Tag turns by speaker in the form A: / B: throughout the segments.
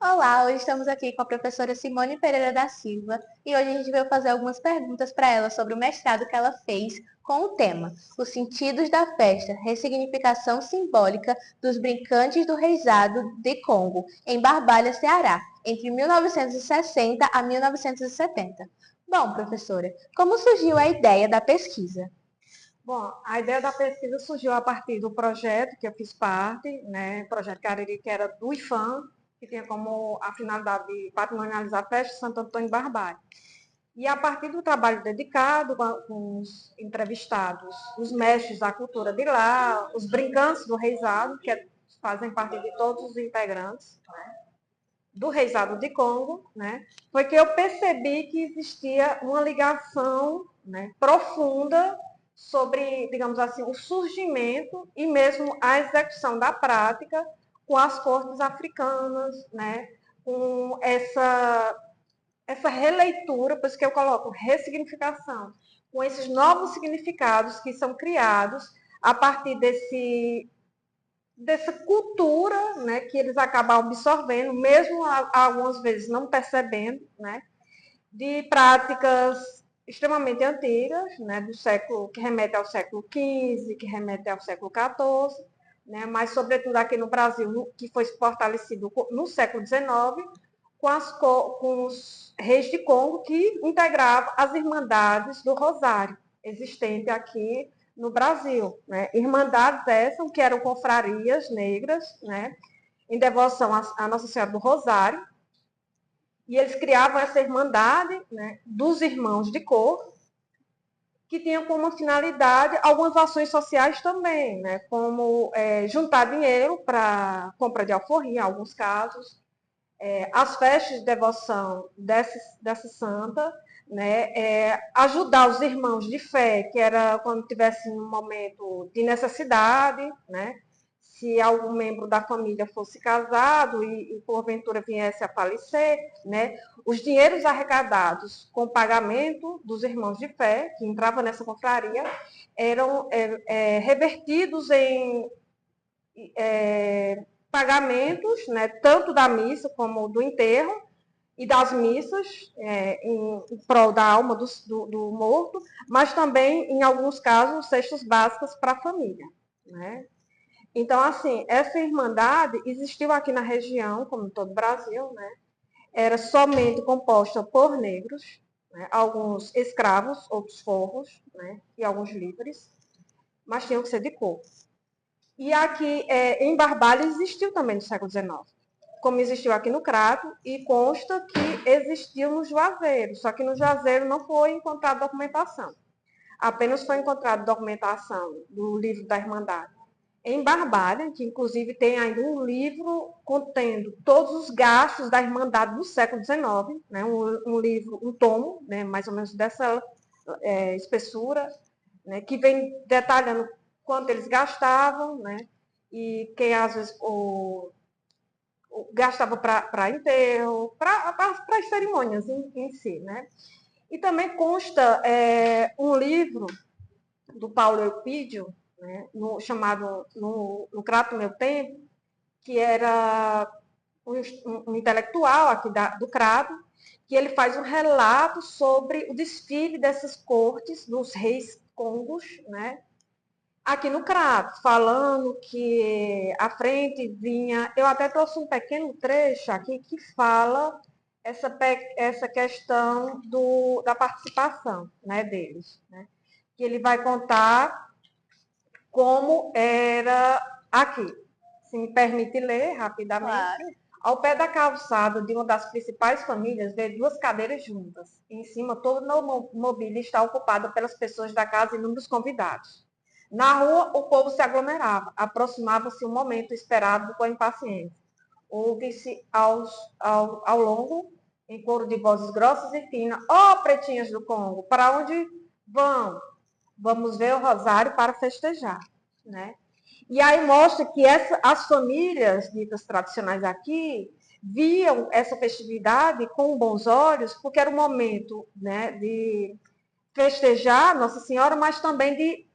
A: Olá, hoje estamos aqui com a professora Simone Pereira da Silva e hoje a gente veio fazer algumas perguntas para ela sobre o mestrado que ela fez com o tema Os Sentidos da Festa, Ressignificação Simbólica dos Brincantes do Reisado de Congo, em Barbalha, Ceará, entre 1960 a 1970. Bom, professora, como surgiu a ideia da pesquisa?
B: Bom, a ideia da pesquisa surgiu a partir do projeto que eu fiz parte, né, projeto Cariri, que era do IFAM, que tinha como a finalidade de patrimonializar a festa de Santo Antônio de Barbalha. E a partir do trabalho dedicado com os entrevistados, os mestres da cultura de lá, os brincantes do reisado, fazem parte de todos os integrantes, né, do reisado de Congo, né, foi que eu percebi que existia uma ligação, né, profunda sobre, digamos assim, o surgimento e mesmo a execução da prática com as cortes africanas, né, com essa releitura, por isso que eu coloco ressignificação, com esses novos significados que são criados a partir dessa cultura, né, que eles acabam absorvendo, mesmo algumas vezes não percebendo, né, de práticas extremamente antigas, né, do século, que remete ao século XV, que remete ao século XIV, né, mas sobretudo aqui no Brasil, que foi fortalecido no século XIX, com os reis de Congo, que integravam as irmandades do Rosário, existente aqui no Brasil. Né? Irmandades essas que eram confrarias negras, né, em devoção à Nossa Senhora do Rosário, e eles criavam essa irmandade, né, dos irmãos de cor, que tinham como finalidade algumas ações sociais também, né, como juntar dinheiro para compra de alforria, em alguns casos, as festas de devoção dessa santa, né, ajudar os irmãos de fé, que era quando tivesse um momento de necessidade, né, se algum membro da família fosse casado e porventura viesse a falecer, né, os dinheiros arrecadados com o pagamento dos irmãos de fé, que entravam nessa confraria, eram revertidos em pagamentos, né, tanto da missa como do enterro e das missas em prol da alma do morto, mas também, em alguns casos, cestas básicas para a família. Né? Então, assim, essa irmandade existiu aqui na região, como em todo o Brasil, né? Era somente composta por negros, né? Alguns escravos, outros forros, né? E alguns livres, mas tinham que ser de cor. E aqui em Barbalha existiu também no século XIX, como existiu aqui no Crato, e consta que existiu no Juazeiro, só que no Juazeiro não foi encontrada documentação. Apenas foi encontrada documentação do livro da Irmandade em Barbalha, que inclusive tem ainda um livro contendo todos os gastos da Irmandade do século XIX, né, um livro, um tomo, né, mais ou menos dessa espessura, né, que vem detalhando quanto eles gastavam, né, e quem às vezes gastava para enterro, para as cerimônias em si. Né. E também consta um livro do Paulo Eupídio, né, chamado no Crato Meu Tempo, que era um intelectual aqui do Crato, que ele faz um relato sobre o desfile dessas cortes dos reis congos, né, aqui no Crato, falando que à frente vinha... Eu até trouxe um pequeno trecho aqui que fala essa questão da participação, né, deles. Né? Que ele vai contar como era aqui. Se me permite ler rapidamente.
A: Claro.
B: Ao pé da calçada de uma das principais famílias, vê duas cadeiras juntas. Em cima, toda a mobília está ocupada pelas pessoas da casa e inúmeros convidados. Na rua, o povo se aglomerava. Aproximava-se o momento esperado com impaciência. Ouve-se ao longo, em coro de vozes grossas e finas: ó, pretinhas do Congo, para onde vão? Vamos ver o rosário para festejar. Né? E aí mostra que as famílias ditas tradicionais aqui viam essa festividade com bons olhos, porque era um momento, né, de festejar Nossa Senhora, mas também de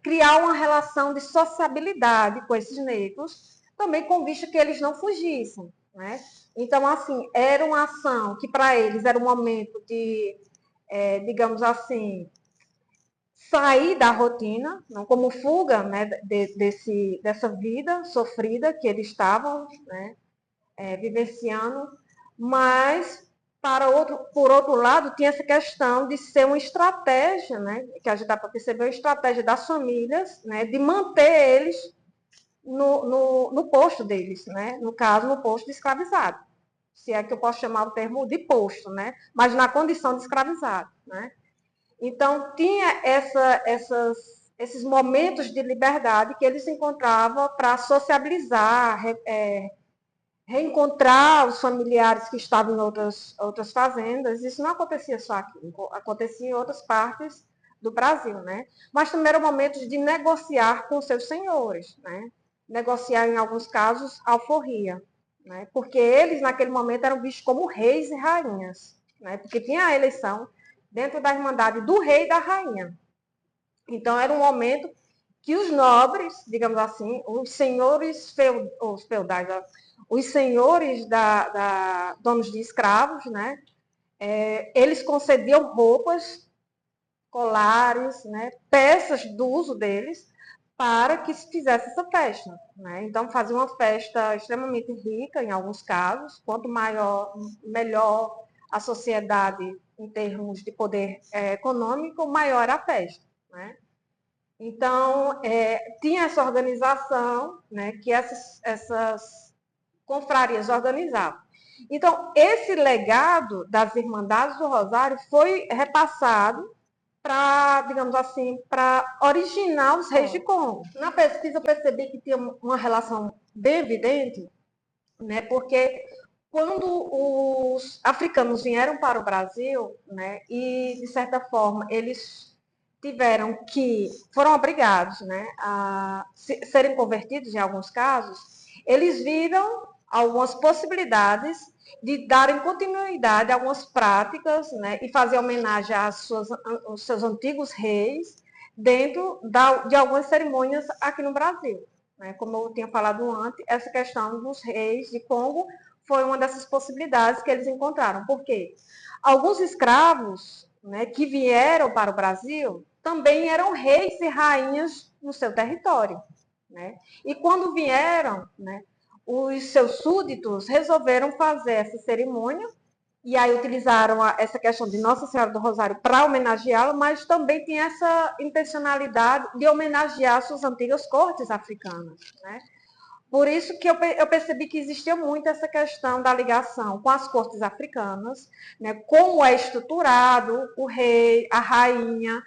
B: criar uma relação de sociabilidade com esses negros, também com vista que eles não fugissem, né? Então, assim, era uma ação que para eles era um momento de, digamos assim, sair da rotina, não como fuga, né, dessa vida sofrida que eles estavam, né, vivenciando, mas por outro lado, tinha essa questão de ser uma estratégia, né, que a gente dá para perceber, uma estratégia das famílias, né, de manter eles no posto deles, né, no caso, no posto de escravizado, se é que eu posso chamar o termo de posto, né, mas na condição de escravizado, né. Então, tinha esses momentos de liberdade que eles encontravam para sociabilizar, reencontrar os familiares que estavam em outras fazendas. Isso não acontecia só aqui, acontecia em outras partes do Brasil, né? Mas também eram momentos de negociar com seus senhores, né? Negociar, em alguns casos, alforria, né? Porque eles, naquele momento, eram vistos como reis e rainhas, né? Porque tinha a eleição dentro da Irmandade do rei e da rainha. Então, era um momento que os nobres, digamos assim, os senhores os feudais, os senhores donos de escravos, né, eles concediam roupas, colares, né, peças do uso deles, para que se fizesse essa festa, né? Então, fazia uma festa extremamente rica, em alguns casos. Quanto maior, melhor a sociedade em termos de poder econômico, maior a festa, né? Então, tinha essa organização, né, que essas confrarias organizavam. Então, esse legado das Irmandades do Rosário foi repassado para, digamos assim, para originar os reis de Congo. Na pesquisa, eu percebi que tinha uma relação bem evidente, né, porque quando os africanos vieram para o Brasil, né, e, de certa forma, eles foram obrigados, né, a serem convertidos em alguns casos, eles viram algumas possibilidades de darem continuidade a algumas práticas, né, e fazer homenagem aos seus antigos reis dentro de algumas cerimônias aqui no Brasil. Né? Como eu tinha falado antes, essa questão dos reis de Congo foi uma dessas possibilidades que eles encontraram. Por quê? Alguns escravos, né, que vieram para o Brasil também eram reis e rainhas no seu território. Né? E quando vieram, né, os seus súditos resolveram fazer essa cerimônia, e aí utilizaram essa questão de Nossa Senhora do Rosário para homenageá-la, mas também tinha essa intencionalidade de homenagear suas antigas cortes africanas. Né? Por isso que eu percebi que existia muito essa questão da ligação com as cortes africanas, né? Como é estruturado o rei, a rainha,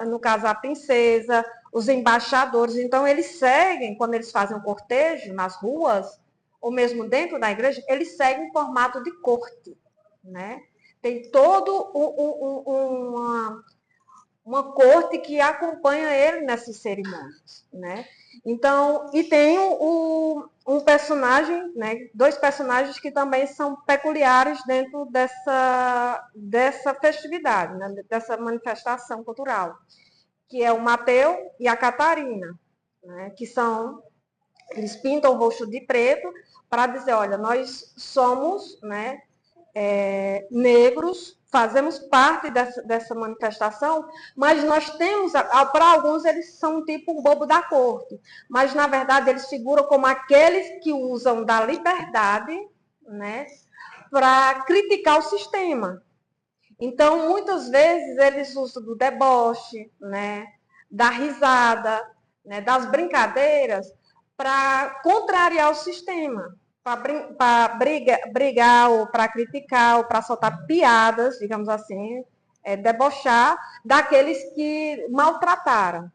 B: no caso a princesa, os embaixadores. Então, eles seguem, quando eles fazem um cortejo nas ruas, ou mesmo dentro da igreja, eles seguem em formato de corte. Né? Tem todo uma corte que acompanha ele nessas cerimônias, né? Então, e tem um personagem, né, dois personagens que também são peculiares dentro dessa festividade, né, dessa manifestação cultural, que é o Mateu e a Catarina, né, eles pintam o rosto de preto para dizer, olha, nós somos, né, negros, fazemos parte dessa manifestação, mas nós temos, para alguns eles são tipo um bobo da corte, mas na verdade eles figuram como aqueles que usam da liberdade, né, para criticar o sistema. Então, muitas vezes eles usam do deboche, né, da risada, né, das brincadeiras, para contrariar o sistema, para brigar ou para criticar ou para soltar piadas, digamos assim, debochar daqueles que maltrataram.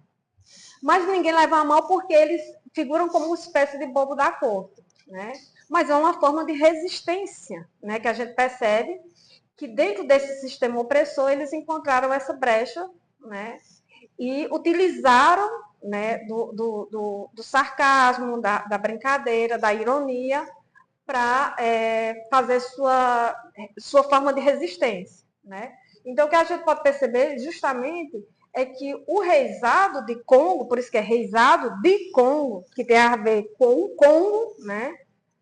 B: Mas ninguém leva a mal porque eles figuram como uma espécie de bobo da corte. Né? Mas é uma forma de resistência, né, que a gente percebe que dentro desse sistema opressor eles encontraram essa brecha, né, e utilizaram, né, do sarcasmo, da brincadeira, da ironia, para fazer sua forma de resistência. Né? Então, o que a gente pode perceber justamente é que o reisado de Congo, por isso que é reisado de Congo, que tem a ver com o Congo, né,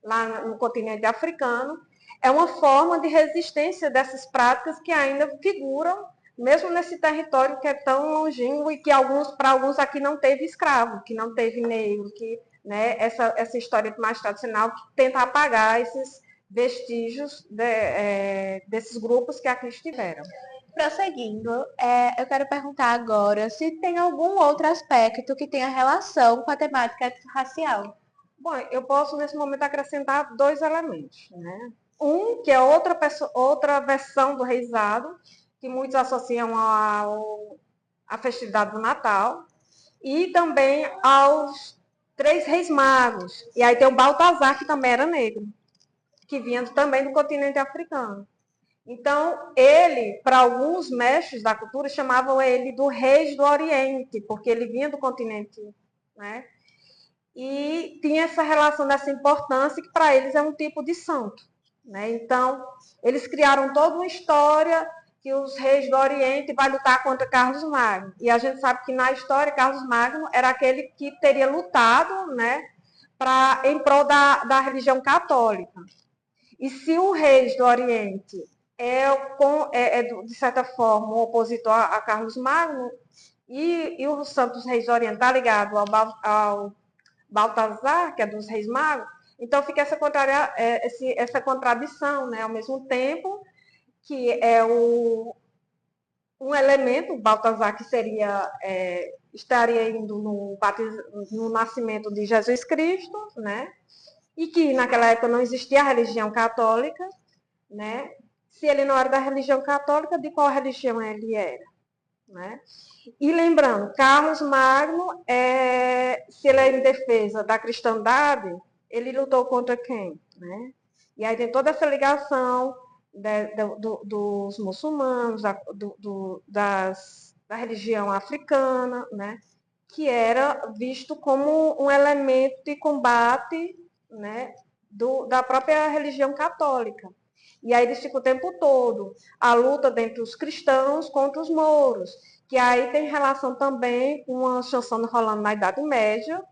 B: lá no continente africano, é uma forma de resistência dessas práticas que ainda figuram, mesmo nesse território que é tão longínquo e que para alguns aqui não teve escravo, que não teve negro, que, né, essa história mais tradicional que tenta apagar esses vestígios desses grupos que aqui estiveram.
A: Prosseguindo, eu quero perguntar agora se tem algum outro aspecto que tenha relação com a temática racial.
B: Bom, eu posso, nesse momento, acrescentar 2 elementos. Né? Um, que é outra versão do reisado, que muitos associam à festividade do Natal, e também aos 3 reis magos. E aí tem o Baltazar, que também era negro, que vinha também do continente africano. Então, ele, para alguns mestres da cultura, chamavam ele do Reis do Oriente, porque ele vinha do continente, né? E tinha essa relação dessa importância que para eles é um tipo de santo, né? Então, eles criaram toda uma história que os reis do Oriente vai lutar contra Carlos Magno. E a gente sabe que na história Carlos Magno era aquele que teria lutado, né, em prol da religião católica. E se o rei do Oriente de certa forma, um opositor a Carlos Magno, e os Santos Reis do Oriente está ligado ao Baltazar, que é dos Reis Magos, então fica essa contradição, né? Ao mesmo tempo que é um elemento, o Baltazar, que estaria indo no nascimento de Jesus Cristo, né? E que naquela época não existia a religião católica, né? Se ele não era da religião católica, de qual religião ele era? Né? E lembrando, Carlos Magno, se ele é em defesa da cristandade, ele lutou contra quem? Né? E aí tem toda essa ligação dos muçulmanos, da religião africana, né? Que era visto como um elemento de combate, né? Da própria religião católica. E aí eles ficam o tempo todo a luta dentre os cristãos contra os mouros, que aí tem relação também com uma chanson rolando na Idade Média,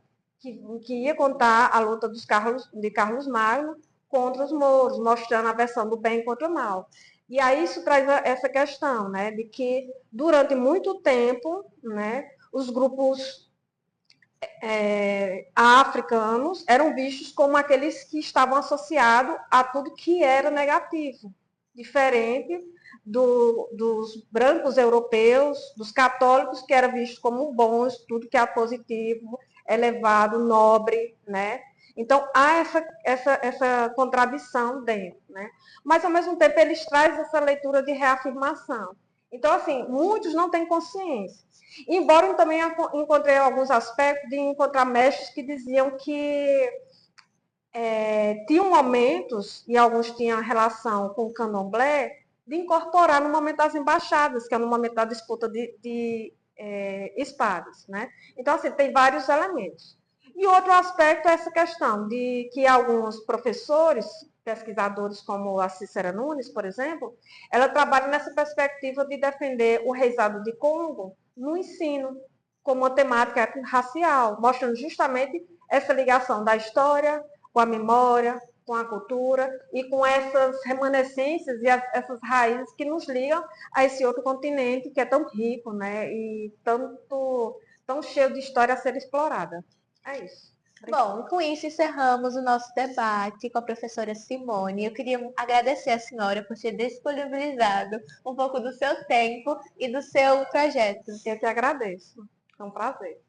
B: que ia contar a luta de Carlos Magno contra os mouros, mostrando a versão do bem contra o mal. E aí isso traz essa questão, né, de que durante muito tempo, né, os grupos africanos eram vistos como aqueles que estavam associados a tudo que era negativo, diferente dos brancos europeus, dos católicos, que era visto como bons, tudo que é positivo, elevado, nobre, né? Então, há essa contradição dentro, né? Mas, ao mesmo tempo, eles trazem essa leitura de reafirmação. Então, assim, muitos não têm consciência. Embora eu também encontrei alguns aspectos de encontrar mestres que diziam que tinham momentos, e alguns tinham relação com o candomblé, de incorporar no momento das embaixadas, que é no momento da disputa de espadas. Né? Então, assim, tem vários elementos. E outro aspecto é essa questão de que alguns professores, pesquisadores como a Cícera Nunes, por exemplo, ela trabalha nessa perspectiva de defender o reisado de Congo no ensino, como uma temática racial, mostrando justamente essa ligação da história com a memória, com a cultura e com essas remanescências e essas raízes que nos ligam a esse outro continente que é tão rico, né, e tão cheio de história a ser explorada. É isso.
A: Bom, com isso encerramos o nosso debate com a professora Simone. Eu queria agradecer a senhora por ter disponibilizado um pouco do seu tempo e do seu projeto.
B: Eu que agradeço. É um prazer.